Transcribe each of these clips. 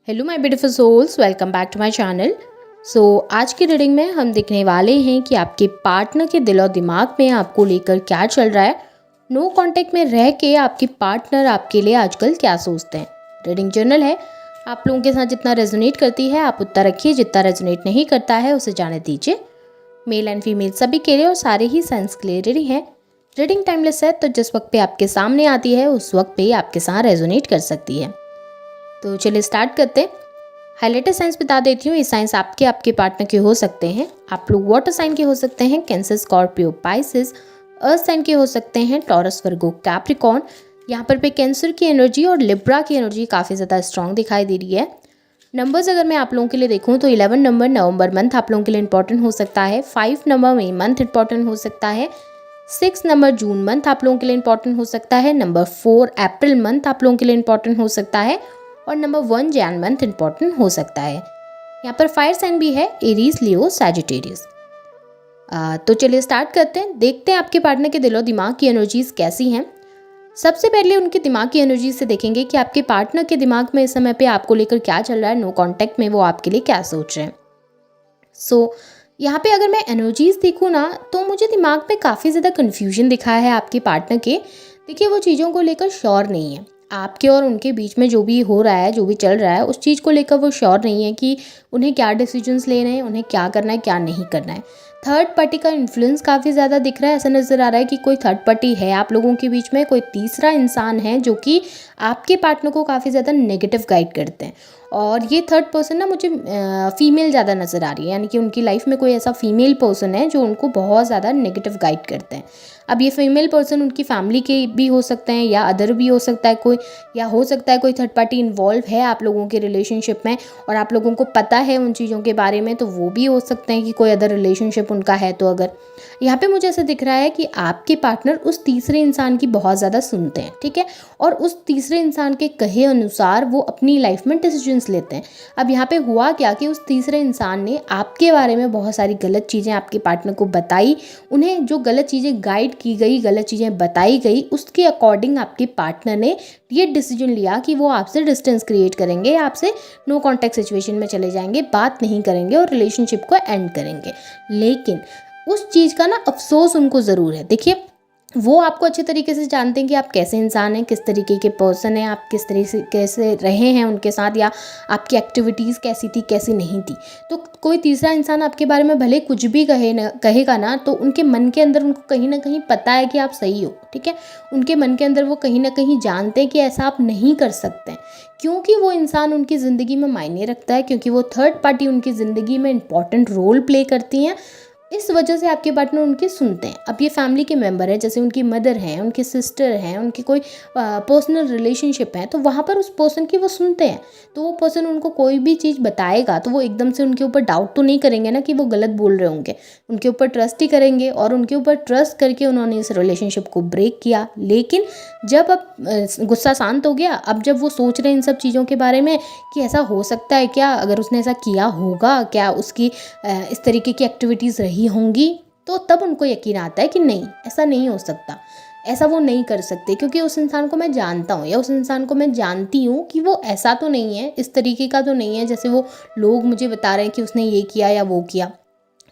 Hello my beautiful souls, welcome back to my channel. आज की reading में हम देखने वाले हैं कि आपके पार्टनर के दिल और दिमाग में आपको लेकर क्या चल रहा है। नो कांटेक्ट में रह के आपके पार्टनर आपके लिए आजकल क्या सोचते हैं। रीडिंग जर्नल है, आप लोगों के साथ जितना रेजोनेट करती है आप उतना रखिए, जितना रेजोनेट नहीं करता है उसे जाने दीजिए। मेल एंड फीमेल सभी के लिए और सारे ही साइंस के लिए रीडिंग है। रीडिंग टाइमलेस है, तो जिस वक्त पे आपके सामने आती है उस वक्त पे आपके साथ रेजोनेट कर सकती है। तो चलिए स्टार्ट करते हैं। हाइलाइटर साइंस बता देती हूँ। ये साइंस आपके पार्टनर के हो सकते हैं। आप लोग वाटर साइन के हो सकते हैं, Cancer, Scorpio, Pisces. Earth sign के हो सकते हैं, टॉरस, वर्गो, कैप्रिकॉर्न। यहाँ पर कैंसर की एनर्जी और लिब्रा की एनर्जी काफ़ी ज़्यादा स्ट्रांग दिखाई दे रही है। नंबर्स अगर मैं आप लोगों के लिए देखूँ तो 11 नंबर नवंबर मंथ आप लोगों के लिए इंपॉर्टेंट हो सकता है। 5 नंबर मई मंथ इंपॉर्टेंट हो सकता है। 6 नंबर जून मंथ आप लोगों के लिए इंपॉर्टेंट हो सकता है। नंबर 4 अप्रैल मंथ आप लोगों के लिए इंपॉर्टेंट हो सकता है। और नंबर 1 जैन मंथ इंपॉर्टेंट हो सकता है। यहाँ पर फायर साइन भी है, एरीज, लियो, सैजिटेरियस। तो चलिए स्टार्ट करते हैं। देखते हैं आपके पार्टनर के दिलो दिमाग की एनर्जीज कैसी हैं। सबसे पहले उनके दिमाग की एनर्जी से देखेंगे कि आपके पार्टनर के दिमाग में इस समय पे आपको लेकर क्या चल रहा है। नो कांटेक्ट में वो आपके लिए क्या सोच रहे हैं। यहाँ पे अगर मैं एनर्जीज देखूँ ना, तो मुझे दिमाग में काफ़ी ज़्यादा कन्फ्यूजन दिखा है आपके पार्टनर के। देखिए, वो चीज़ों को लेकर श्योर नहीं है। आपके और उनके बीच में जो भी हो रहा है, जो भी चल रहा है, उस चीज़ को लेकर वो श्योर नहीं है कि उन्हें क्या डिसीजंस लेने हैं, उन्हें क्या करना है, क्या नहीं करना है। थर्ड पार्टी का इन्फ्लुएंस काफ़ी ज़्यादा दिख रहा है। ऐसा नज़र आ रहा है कि कोई थर्ड पार्टी है आप लोगों के बीच में, कोई तीसरा इंसान है जो कि आपके पार्टनर को काफ़ी ज़्यादा नेगेटिव गाइड करते हैं। और ये थर्ड पर्सन ना मुझे फीमेल ज़्यादा नज़र आ रही है, यानी कि उनकी लाइफ में कोई ऐसा फीमेल पर्सन है जो उनको बहुत ज़्यादा नेगेटिव गाइड करते हैं। अब ये फीमेल पर्सन उनकी फैमिली के भी हो सकते हैं या अदर भी हो सकता है कोई, या हो सकता है कोई थर्ड पार्टी इन्वॉल्व है आप लोगों के रिलेशनशिप में और आप लोगों को पता है उन चीज़ों के बारे में, तो वो भी हो सकते हैं कि कोई अदर रिलेशनशिप उनका है। तो अगर यहाँ पे मुझे ऐसा दिख रहा है कि आपके पार्टनर उस तीसरे इंसान की बहुत ज़्यादा सुनते हैं, ठीक है, और उस तीसरे इंसान के कहे अनुसार वो अपनी लाइफ में डिसीजंस लेते हैं। अब यहाँ पे हुआ क्या कि उस तीसरे इंसान ने आपके बारे में बहुत सारी गलत चीज़ें आपके पार्टनर को बताई। उन्हें जो गलत चीज़ें गाइड की गई, गलत चीज़ें बताई गई, उसके अकॉर्डिंग आपके पार्टनर ने ये डिसीजन लिया कि वो आपसे डिस्टेंस क्रिएट करेंगे, आपसे नो कॉन्टैक्ट सिचुएशन में चले जाएंगे, बात नहीं करेंगे और रिलेशनशिप को एंड करेंगे। लेकिन उस चीज़ का ना अफसोस उनको ज़रूर है। देखिए, वो आपको अच्छे तरीके से जानते हैं कि आप कैसे इंसान हैं, किस तरीके के पर्सन हैं, आप किस तरीके से कैसे रहे हैं उनके साथ, या आपकी एक्टिविटीज़ कैसी थी, कैसी नहीं थी। तो कोई तीसरा इंसान आपके बारे में भले कुछ भी कहेगा ना, तो उनके मन के अंदर उनको कहीं ना कहीं पता है कि आप सही हो, ठीक है। उनके मन के अंदर वो कहीं ना कहीं जानते हैं कि ऐसा आप नहीं कर सकते हैं, क्योंकि वो इंसान उनकी ज़िंदगी में मायने रखता है, क्योंकि वो थर्ड पार्टी उनकी ज़िंदगी में इंपॉर्टेंट रोल प्ले करती हैं। इस वजह से आपके पार्टनर उनके सुनते हैं। अब ये फैमिली के मेंबर है, जैसे उनकी मदर हैं, उनकी सिस्टर हैं, उनकी कोई पर्सनल रिलेशनशिप है, तो वहाँ पर उस पर्सन की वो सुनते हैं। तो वो पर्सन उनको कोई भी चीज़ बताएगा तो वो एकदम से उनके ऊपर डाउट तो नहीं करेंगे ना कि वो गलत बोल रहे होंगे, उनके ऊपर ट्रस्ट ही करेंगे। और उनके ऊपर ट्रस्ट करके उन्होंने इस रिलेशनशिप को ब्रेक किया। लेकिन जब अब गुस्सा शांत हो गया, अब जब वो सोच रहे हैं इन सब चीज़ों के बारे में कि ऐसा हो सकता है क्या, अगर उसने ऐसा किया होगा क्या, उसकी इस तरीके की एक्टिविटीज़ रही होंगी, तो तब उनको यकीन आता है कि नहीं, ऐसा नहीं हो सकता, ऐसा वो नहीं कर सकते, क्योंकि उस इंसान को मैं जानता हूँ या उस इंसान को मैं जानती हूँ कि वो ऐसा तो नहीं है, इस तरीके का तो नहीं है जैसे वो लोग मुझे बता रहे हैं कि उसने ये किया या वो किया।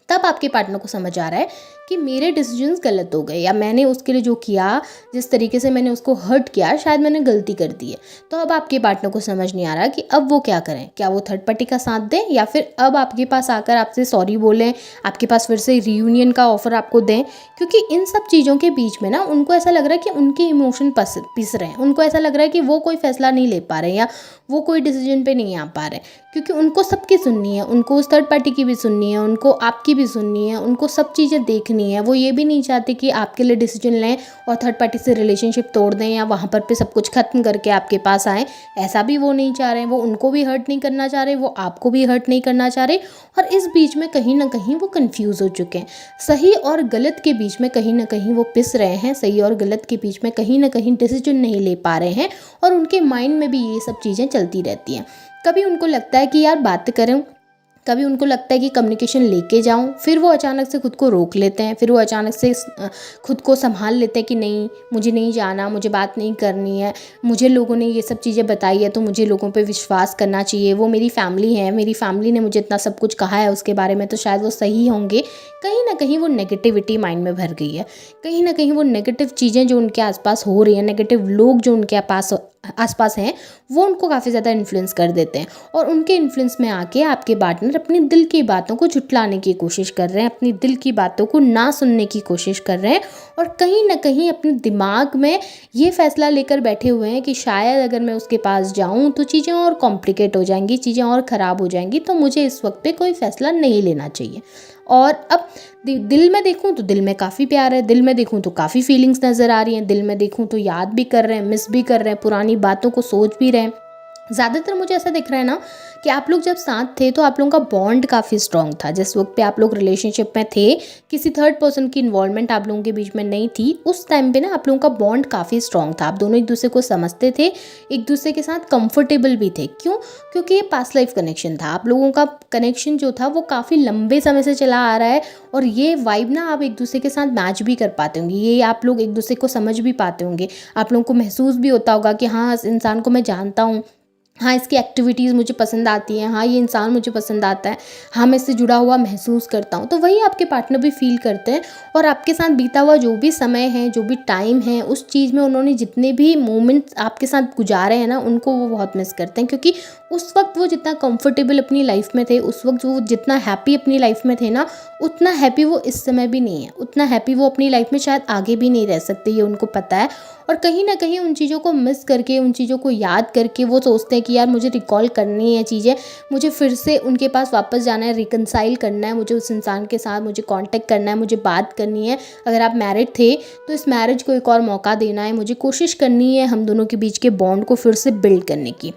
तब आपके पार्टनर को समझ आ रहा है कि मेरे डिसीजंस गलत हो गए, या मैंने उसके लिए जो किया, जिस तरीके से मैंने उसको हर्ट किया, शायद मैंने गलती कर दी है। तो अब आपके पार्टनर को समझ नहीं आ रहा कि अब वो क्या करें, क्या वो थर्ड पार्टी का साथ दें या फिर अब आपके पास आकर आपसे सॉरी बोलें, आपके पास फिर से रियूनियन का ऑफर आपको दें। क्योंकि इन सब चीज़ों के बीच में ना उनको ऐसा लग रहा है कि उनके इमोशन पिस रहे हैं। उनको ऐसा लग रहा है कि वो कोई फैसला नहीं ले पा रहे हैं या वो कोई डिसीजन पे नहीं आ पा रहे, क्योंकि उनको सबकी सुननी है, उनको उस थर्ड पार्टी की भी सुननी है, उनको आपकी भी सुननी है, उनको सब चीज़ें देखनी है। वो ये भी नहीं चाहते कि आपके लिए डिसीजन लें और थर्ड पार्टी से रिलेशनशिप तोड़ दें या वहाँ पर सब कुछ खत्म करके आपके पास आएँ। ऐसा भी वो नहीं चाह रहे हैं। वो उनको भी हर्ट नहीं करना चाह रहे, वो आपको भी हर्ट नहीं करना चाह रहे। और इस बीच में कहीं ना कहीं वो कंफ्यूज हो चुके हैं। सही और गलत के बीच में कहीं ना कहीं वो पिस रहे हैं। सही और गलत के बीच में कहीं ना कहीं डिसीजन नहीं ले पा रहे हैं और उनके माइंड में भी ये सब चीज़ें चलती रहती हैं। कभी उनको लगता है कि यार बात करें, कभी उनको लगता है कि कम्युनिकेशन लेके जाऊं, फिर वो अचानक से खुद को रोक लेते हैं, फिर वो अचानक से खुद को संभाल लेते हैं कि नहीं, मुझे नहीं जाना, मुझे बात नहीं करनी है, मुझे लोगों ने ये सब चीज़ें बताई है तो मुझे लोगों पे विश्वास करना चाहिए, वो मेरी फैमिली है, मेरी फैमिली ने मुझे इतना सब कुछ कहा है उसके बारे में, तो शायद वो सही होंगे। कहीं ना कहीं वो नेगेटिविटी माइंड में भर गई है, कहीं ना कहीं वो नेगेटिव चीज़ें जो उनके आसपास हो रही हैं, नेगेटिव लोग जो उनके आसपास हैं, वो उनको काफ़ी ज़्यादा इन्फ्लुएंस कर देते हैं, और उनके इन्फ्लुएंस में आके आपके पार्टनर अपनी दिल की बातों को झुठलाने की कोशिश कर रहे हैं, अपनी दिल की बातों को ना सुनने की कोशिश कर रहे हैं, और कहीं ना कहीं अपने दिमाग में ये फैसला लेकर बैठे हुए हैं कि शायद अगर मैं उसके पास जाऊं तो चीज़ें और कॉम्प्लिकेट हो जाएंगी, चीज़ें और ख़राब हो जाएंगी, तो मुझे इस वक्त पे कोई फ़ैसला नहीं लेना चाहिए। और अब दिल में देखूं तो दिल में काफ़ी प्यार है, दिल में देखूं तो काफ़ी फीलिंग्स नज़र आ रही हैं, दिल में देखूं तो याद भी कर रहे हैं, मिस भी कर रहे हैं, पुरानी बातों को सोच भी रहे हैं। ज़्यादातर मुझे ऐसा दिख रहा है ना कि आप लोग जब साथ थे तो आप लोगों का बॉन्ड काफ़ी स्ट्रॉन्ग था। जिस वक्त पे आप लोग रिलेशनशिप में थे, किसी थर्ड पर्सन की इन्वॉल्वमेंट आप लोगों के बीच में नहीं थी, उस टाइम पे ना आप लोगों का बॉन्ड काफ़ी स्ट्रॉन्ग था। आप दोनों एक दूसरे को समझते थे, एक दूसरे के साथ कंफर्टेबल भी थे। क्यों? क्योंकि ये पास्ट लाइफ कनेक्शन था। आप लोगों का कनेक्शन जो था वो काफ़ी लंबे समय से चला आ रहा है, और ये वाइब ना आप एक दूसरे के साथ मैच भी कर पाते होंगे, ये आप लोग एक दूसरे को समझ भी पाते होंगे। आप लोगों को महसूस भी होता होगा कि हाँ, इस इंसान को मैं जानता हूँ, हाँ, इसकी एक्टिविटीज़ मुझे पसंद आती हैं, हाँ, ये इंसान मुझे पसंद आता है, हाँ, मैं इससे जुड़ा हुआ महसूस करता हूँ। तो वही आपके पार्टनर भी फील करते हैं, और आपके साथ बीता हुआ जो भी समय है, जो भी टाइम है, उस चीज़ में उन्होंने जितने भी मोमेंट्स आपके साथ गुजारे हैं ना, उनको वो बहुत मिस करते हैं। क्योंकि उस वक्त वो जितना कंफर्टेबल अपनी लाइफ में थे, उस वक्त वो जितना हैप्पी अपनी लाइफ में थे ना, उतना हैप्पी वो इस समय भी नहीं है, उतना हैप्पी वो अपनी लाइफ में शायद आगे भी नहीं रह सकते, ये उनको पता है। और कहीं ना कहीं उन चीज़ों को मिस करके, उन चीज़ों को याद करके वो सोचते हैं कि यार मुझे रिकॉल करनी है चीज़ें, मुझे फिर से उनके पास वापस जाना है, रिकनसाइल करना है, मुझे उस इंसान के साथ मुझे कांटेक्ट करना है, मुझे बात करनी है। अगर आप मैरिड थे तो इस मैरिज को एक और मौका देना है, मुझे कोशिश करनी है हम दोनों के बीच के बॉन्ड को फिर से बिल्ड करने की।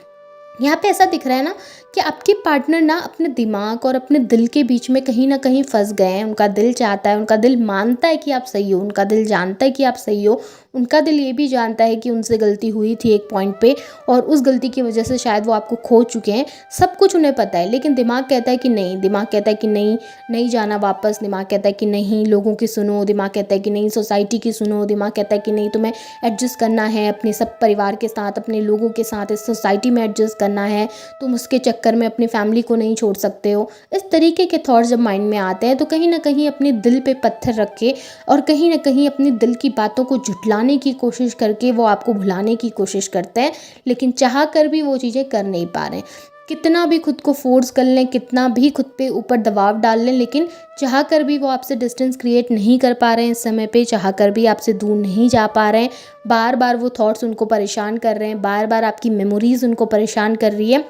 यहाँ पे ऐसा दिख रहा है ना कि आपके पार्टनर ना अपने दिमाग और अपने दिल के बीच में कहीं ना कहीं फंस गए हैं। उनका दिल चाहता है, उनका दिल मानता है कि आप सही हो, उनका दिल जानता है कि आप सही हो, उनका दिल ये भी जानता है कि उनसे गलती हुई थी एक पॉइंट पे, और उस गलती की वजह से शायद वो आपको खो चुके हैं। सब कुछ उन्हें पता है, लेकिन दिमाग कहता है कि नहीं, दिमाग कहता है कि नहीं, नहीं जाना वापस, दिमाग कहता है कि नहीं लोगों की सुनो, दिमाग कहता है कि नहीं सोसाइटी की सुनो, दिमाग कहता है कि नहीं तुम्हें एडजस्ट करना है अपने सब परिवार के साथ, अपने लोगों के साथ, इस सोसाइटी में एडजस्ट करना है, तुम उसके चक्कर में अपनी फैमिली को नहीं छोड़ सकते हो। इस तरीके के थॉट्स जब माइंड में आते हैं तो कहीं ना कहीं अपने दिल पे पत्थर रख के, और कहीं ना कहीं अपने दिल की बातों को झुठलाने की कोशिश करके वो आपको भुलाने की कोशिश करते हैं, लेकिन चाह कर भी वो चीज़ें कर नहीं पा रहे हैं। कितना भी खुद को फोर्स कर लें, कितना भी खुद पे ऊपर दबाव डाल लें, लेकिन चाह कर भी वो आपसे डिस्टेंस क्रिएट नहीं कर पा रहे हैं। इस समय पे चाह कर भी आपसे दूर नहीं जा पा रहे हैं। बार बार वो थॉट्स उनको परेशान कर रहे हैं, बार बार आपकी मेमोरीज उनको परेशान कर रही है।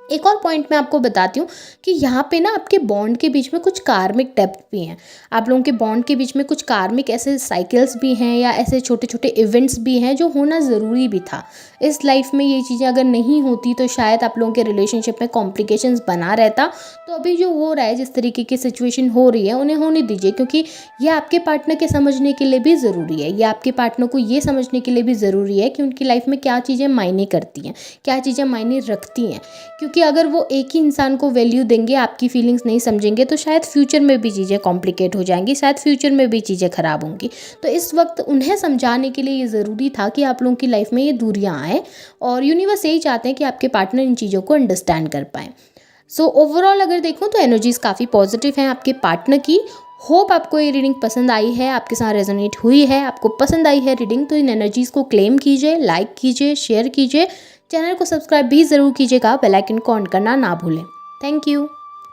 एक और पॉइंट मैं आपको बताती हूँ कि यहाँ पे ना आपके बॉन्ड के बीच में कुछ कार्मिक डेप्थ भी हैं। आप लोगों के बॉन्ड के बीच में कुछ कार्मिक ऐसे साइकिल्स भी हैं, या ऐसे छोटे छोटे इवेंट्स भी हैं जो होना ज़रूरी भी था इस लाइफ में। ये चीज़ें अगर नहीं होती तो शायद आप लोगों के रिलेशनशिप में कॉम्प्लिकेशंस बना रहता। तो अभी जो हो रहा है, जिस तरीके की सिचुएशन हो रही है, उन्हें होने दीजिए, क्योंकि ये आपके पार्टनर के समझने के लिए भी ज़रूरी है। ये आपके पार्टनर को ये समझने के लिए भी ज़रूरी है कि उनकी लाइफ में क्या चीज़ें मायने करती हैं, क्या चीज़ें मायने रखती हैं। क्योंकि अगर वो एक ही इंसान को वैल्यू देंगे, आपकी फीलिंग्स नहीं समझेंगे, तो शायद फ्यूचर में भी चीज़ें कॉम्प्लिकेट हो जाएंगी, शायद फ्यूचर में भी चीज़ें ख़राब होंगी। तो इस वक्त उन्हें समझाने के लिए ये ज़रूरी था कि आप लोगों की लाइफ में ये दूरियां आए, और यूनिवर्स यही चाहते हैं कि आपके पार्टनर इन चीज़ों को अंडरस्टैंड कर पाएँ। सो ओवरऑल अगर देखूँ तो एनर्जीज़ काफ़ी पॉजिटिव हैं आपके पार्टनर की। होप आपको ये रीडिंग पसंद आई है, आपके साथ रेजोनेट हुई है, आपको पसंद आई है रीडिंग, तो इन एनर्जीज़ को क्लेम कीजिए, लाइक कीजिए, शेयर कीजिए, चैनल को सब्सक्राइब भी ज़रूर कीजिएगा, बेल आइकन को ऑन करना ना भूलें। Thank you.